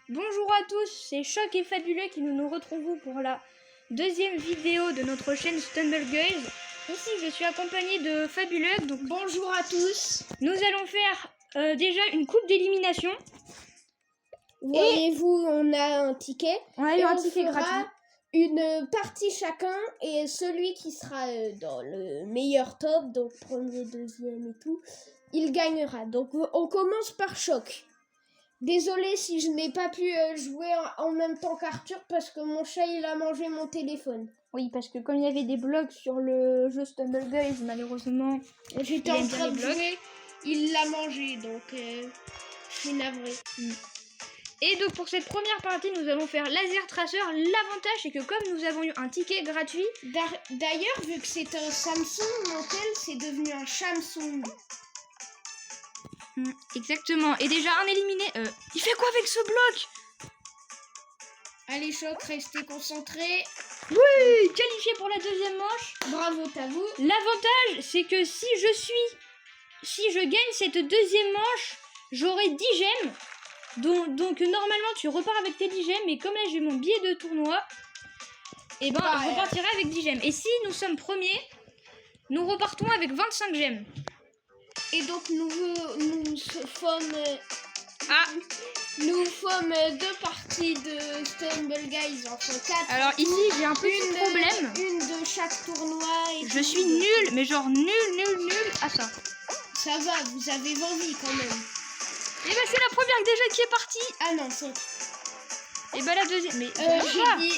Bonjour à tous, c'est Choc et Fabuleux qui nous retrouvons pour la deuxième vidéo de notre chaîne Stumbleguys. Ici, je suis accompagnée de Fabuleux. Donc bonjour à tous. Nous allons faire déjà une coupe d'élimination. Voyez-vous, on a un ticket. On a eu un ticket gratuit. Une partie chacun et celui qui sera dans le meilleur top, donc premier, deuxième et tout, il gagnera. Donc on commence par Choc. Désolée si je n'ai pas pu jouer en même temps qu'Arthur parce que mon chat il a mangé mon téléphone. Oui, parce que comme il y avait des blogs sur le jeu Stumbleguys, malheureusement, j'étais en train de jouer, il l'a mangé, donc je suis navrée. Et donc pour cette première partie, nous allons faire laser tracer. L'avantage c'est que comme nous avons eu un ticket gratuit, d'ailleurs vu que c'est un Samsung, mon tel c'est devenu un Samsung. Exactement. Et déjà un éliminé. Il fait quoi avec ce bloc? Allez Choc, restez concentrés. Oui, qualifié pour la deuxième manche. Bravo à vous. L'avantage c'est que si je gagne cette deuxième manche, j'aurai 10 gemmes. Donc normalement tu repars avec tes 10 gemmes, mais comme là j'ai mon billet de tournoi, et ben je repartirai avec 10 gemmes. Et si nous sommes premiers, nous repartons avec 25 gemmes. Et donc nous sommes deux parties de Stumbleguys, enfin 4. Alors ici j'ai un petit problème. Une de chaque tournoi. Et je suis nulle, mais genre nul à ça. Ça va, vous avez 20 vies quand même. Et bah c'est la première déjà qui est partie. Ah non, c'est... Et bah la deuxième... Mais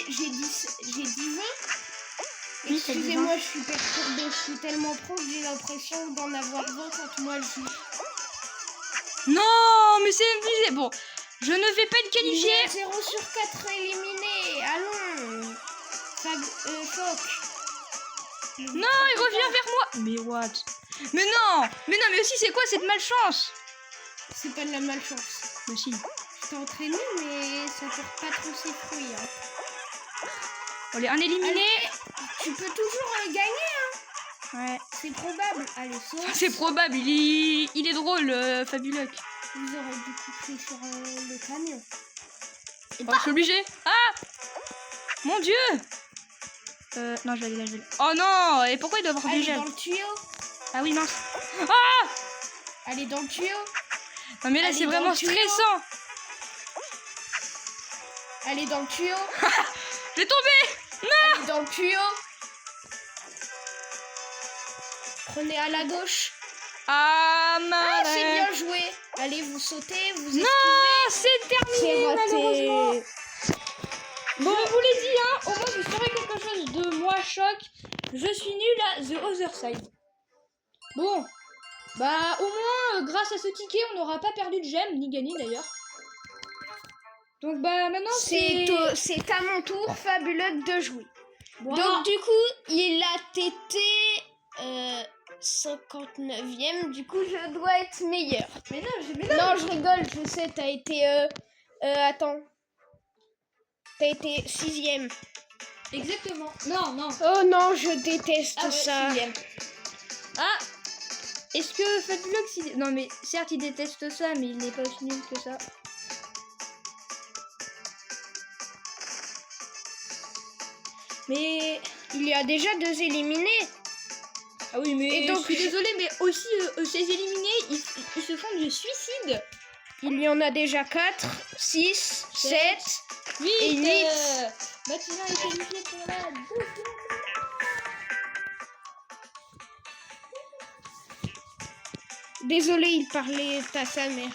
j'ai dit 20. Excusez-moi, je suis perturbée. Je suis tellement pro que j'ai l'impression d'en avoir 20 quand moi je joue. Non, mais c'est abusé. Bon, je ne vais pas être qualifié. 0 sur 4 éliminés. Allons. Choc. Non, il revient vers moi. Mais what? Mais non, mais aussi c'est quoi cette malchance? C'est pas de la malchance. Mais si. Je t'ai entraîné, mais ça porte pas trop ses fruits. Hein. Allez, un éliminé. Allez, tu peux toujours gagner, hein. Ouais. C'est probable. Allez, saute. C'est probable, il est drôle, Fabuleux. Vous aurez dû coucher sur le camion. Et je suis obligé. Ah! Mon Dieu! Non, je vais aller là. Oh non! Et pourquoi il doit avoir des gels? Dans le tuyau. Ah oui, mince. Ah! Allez, dans le tuyau. Non, mais là, c'est vraiment stressant. Allez, dans le tuyau. J'ai tombé! Non! Allez, dans le tuyau. Prenez à la gauche. Ah, c'est bien joué. Allez, vous sautez, vous esquivez. Non, c'est terminé, malheureusement. Bon, je vous l'ai dit, hein, au moins vous saurez quelque chose de moi, Choc. Je suis nulle à The Other Side. Bon, bah au moins, grâce à ce ticket, on n'aura pas perdu de gemmes, ni gagné d'ailleurs. Donc bah maintenant, c'est à mon tour, Fabuleux, de jouer. Wow. Donc du coup, il a été 59e, du coup je dois être meilleur. Mais non, je rigole, je sais, t'as été... attends. T'as été 6e. Exactement. Non. Oh non, je déteste ça. 6e. Ah, est-ce que Fabuleux... Non mais certes, il déteste ça, mais il n'est pas aussi nul que ça. Mais il y a déjà 2 éliminés. Ah oui, mais donc, je suis désolée, mais aussi ces éliminés, ils se font du suicide. Il y en a déjà 4, 6, 7, 8 et 8. Mathilda est qualifiée pour la deuxième. Désolée, il parlait à sa mère.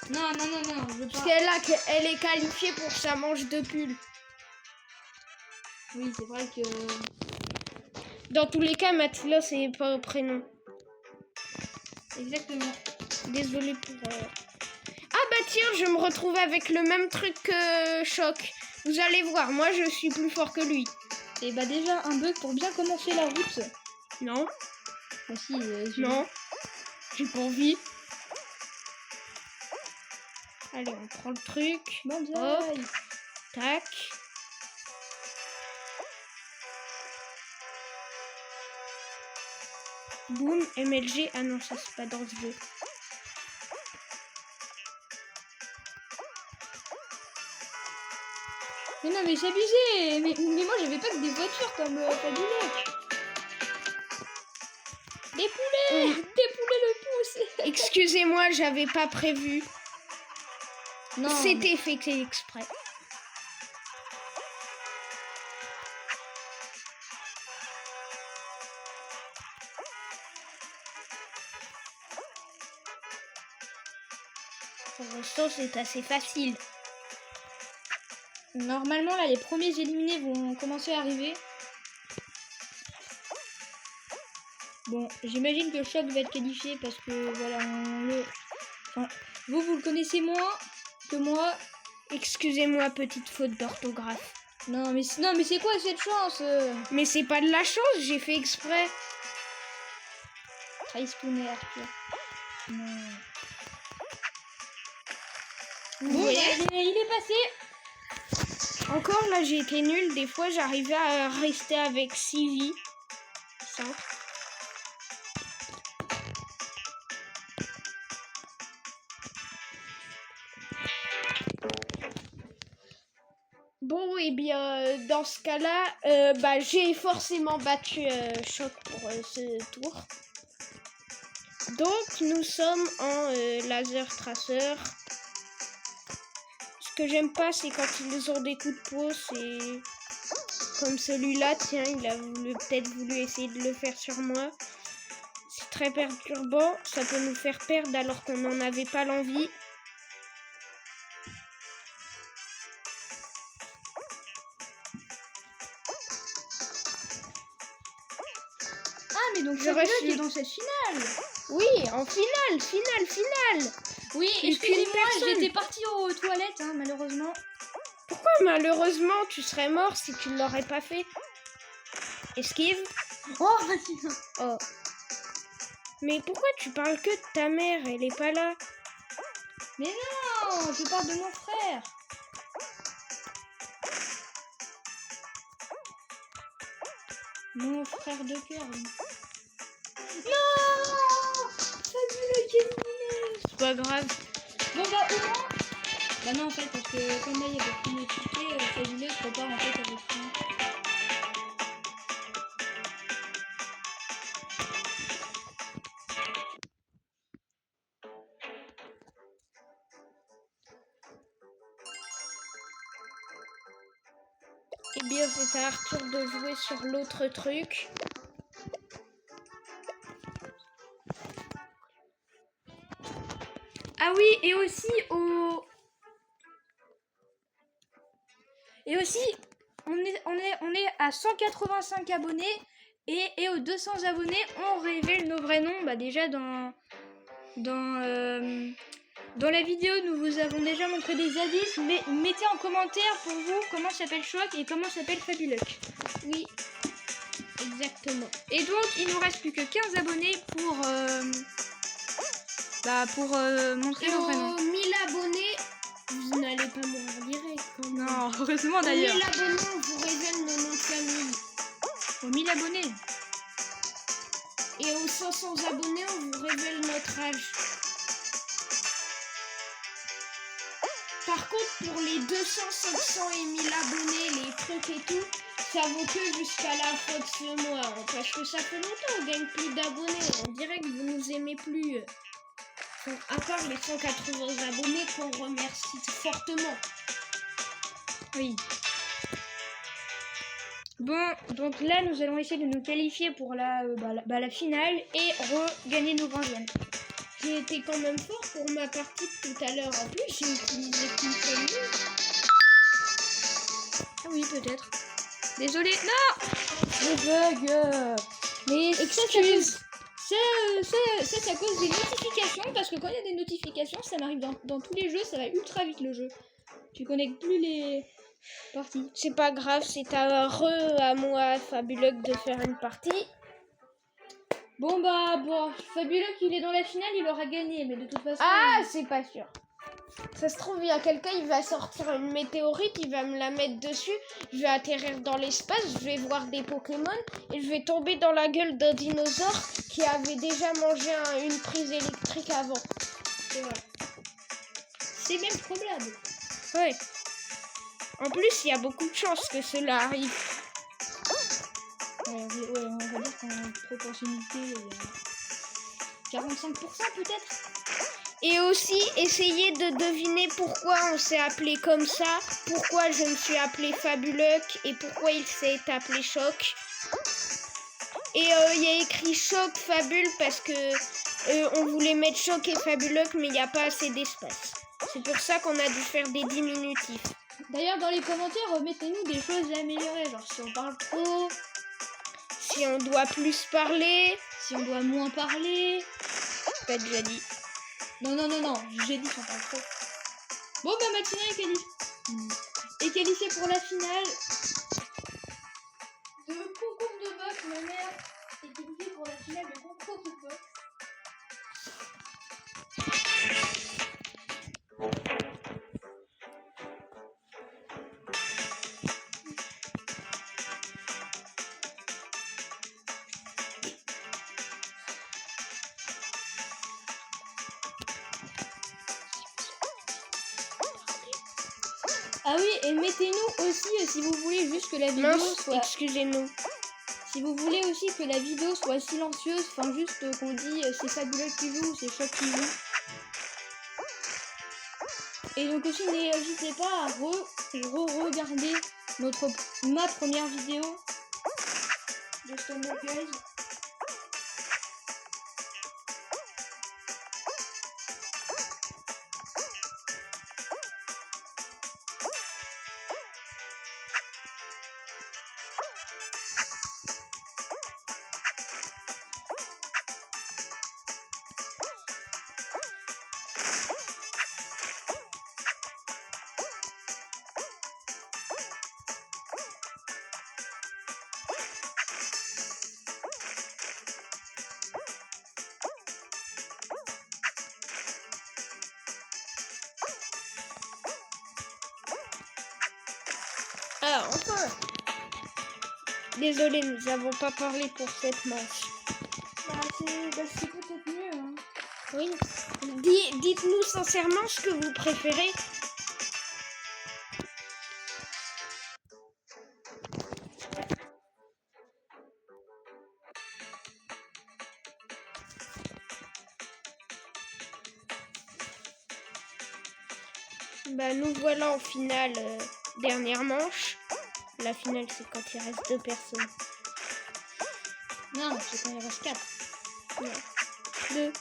Non, je veux pas. Parce qu'elle est qualifiée pour sa manche de pull. Oui, c'est vrai que... Dans tous les cas, Mathilda, c'est pas au prénom. Exactement. Désolée pour... Ah bah tiens, je me retrouve avec le même truc que Choc. Vous allez voir, moi je suis plus fort que lui. Et bah déjà, un bug pour bien commencer la route. Non. Bah si, non. J'ai pas envie. Allez, on prend le truc. Hop. Tac. Boum, MLG. Ah non, ça c'est pas dans ce jeu. Mais non, mais c'est abusé. Mais moi, j'avais pas que des voitures comme Fabuloc. Des poulets. Des poulets le pouce. Excusez-moi, j'avais pas prévu. Non. C'était fait exprès. Pour l'instant, c'est assez facile. Normalement, là, les premiers éliminés vont commencer à arriver. Bon, j'imagine que Choc va être qualifié parce que, voilà, enfin, vous le connaissez moins que moi. Excusez-moi, petite faute d'orthographe. Non, mais c'est quoi cette chance Mais c'est pas de la chance, j'ai fait exprès. Tristounet, Arthur. Non. Vous voyez, il est passé. encore là, j'ai été nulle. Des fois, j'arrivais à rester avec 6 vies. 5. Bon, et bien, dans ce cas-là, j'ai forcément battu Choc pour ce tour. Donc, nous sommes en laser tracer. Ce que j'aime pas, c'est quand ils ont des coups de peau, c'est comme celui-là. Tiens, il a peut-être voulu essayer de le faire sur moi. C'est très perturbant. Ça peut nous faire perdre alors qu'on n'en avait pas l'envie. Ah, mais donc J'aurais Fabuloc su- est dans cette finale. Oui, en finale. Oui, Et excusez-moi, personne. j'étais partie aux toilettes, hein, malheureusement. Pourquoi malheureusement tu serais mort si tu ne l'aurais pas fait? Esquive. Oh, vas-y. Oh. Mais pourquoi tu parles que de ta mère? Elle est pas là. Mais non, je parle de mon frère. Mon frère de cœur. Oui. Non, Fabuloc éliminé. C'est pas grave. Bon bah au moins. Bah non en fait parce que comme là il y avait plus d'équipé, Fabuloc repart en fait avec moi. Eh bien, c'est à Arthur de jouer sur l'autre truc. Ah oui, et aussi on est à 185 abonnés et aux 200 abonnés, on révèle nos vrais noms. Bah déjà dans la vidéo, nous vous avons déjà montré des indices, mais mettez en commentaire pour vous comment s'appelle Choc et comment s'appelle Fabuloc. Oui, exactement. Et donc, il nous reste plus que 15 abonnés pour montrer nos vrais noms. 1000 abonnés, vous n'allez pas mourir direct quand même. Non, heureusement Aux 1000 d'ailleurs. abonnés, on vous révèle nos noms de famille. Aux 1000 abonnés. Et aux 500 abonnés, on vous révèle notre âge. Par contre, pour les 200, 500 et 1000 abonnés, les trucs et tout, ça vaut que jusqu'à la fin de ce mois. Hein, parce que ça fait longtemps qu'on gagne plus d'abonnés. On dirait que vous nous aimez plus. Enfin, à part les 180 abonnés qu'on remercie fortement. Oui. Bon, donc là, nous allons essayer de nous qualifier pour la finale et regagner nos grands yens. J'ai été quand même fort pour ma partie de tout à l'heure. En plus, j'ai utilisé qu'une seule ligne. Ah oui, peut-être. Désolé. Non, je bug. Mais Excuse. c'est à cause des notifications, parce que quand il y a des notifications, ça m'arrive dans tous les jeux, ça va ultra vite le jeu. Tu connectes plus les parties. C'est pas grave, c'est à moi, Fabuloc, de faire une partie. Bon, Fabuloc, il est dans la finale, il aura gagné, mais de toute façon... Ah, c'est pas sûr. Ça se trouve, il y a quelqu'un, il va sortir une météorite, il va me la mettre dessus, je vais atterrir dans l'espace, je vais voir des Pokémon, et je vais tomber dans la gueule d'un dinosaure qui avait déjà mangé une prise électrique avant. C'est vrai. C'est même probable. Ouais. En plus, il y a beaucoup de chances que cela arrive. Ouais, on va dire qu'en proportionnalité, il y a 45% peut-être. Et aussi, essayez de deviner pourquoi on s'est appelé comme ça, pourquoi je me suis appelé Fabuloc et pourquoi il s'est appelé Choc. Et il y a écrit Choc Fabule parce que on voulait mettre Choc et Fabuloc, mais il n'y a pas assez d'espace. C'est pour ça qu'on a dû faire des diminutifs. D'ailleurs, dans les commentaires, mettez-nous des choses à améliorer, genre si on parle trop, Si on doit plus parler, si on doit moins parler. t'as déjà dit. Non, j'ai dit si on parle trop. Bon, bah Maxina est qualifiée. Et qualifiée pour la finale de concours de boxe. Ma mère est qualifiée pour la finale de concours de boxe. Ah oui, et mettez-nous aussi si vous voulez juste que la vidéo Mince, soit... excusez-nous. Si vous voulez aussi que la vidéo soit silencieuse, enfin juste qu'on dit c'est Fabuleux qui joue ou c'est Choc qui joue. Et donc aussi n'hésitez pas à re-regarder ma première vidéo de Stumble Guys. Alors, enfin. Désolé, nous n'avons pas parlé pour cette manche. C'est peut-être mieux. Hein. Oui. Dites-nous sincèrement ce que vous préférez. Bah, nous voilà en finale, dernière manche. La finale, c'est quand il reste 2 personnes. Non, c'est quand il reste 4. Non. 2.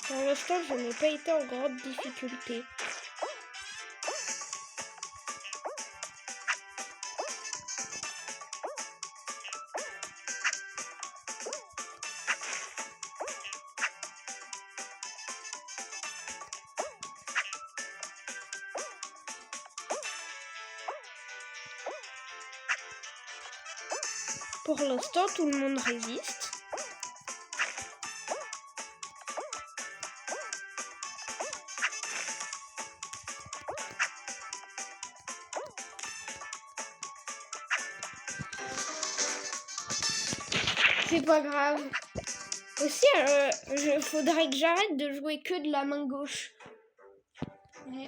Pour l'instant, je n'ai pas été en grande difficulté. Pour l'instant, tout le monde résiste. C'est pas grave. Aussi, faudrait que j'arrête de jouer que de la main gauche. Ouais.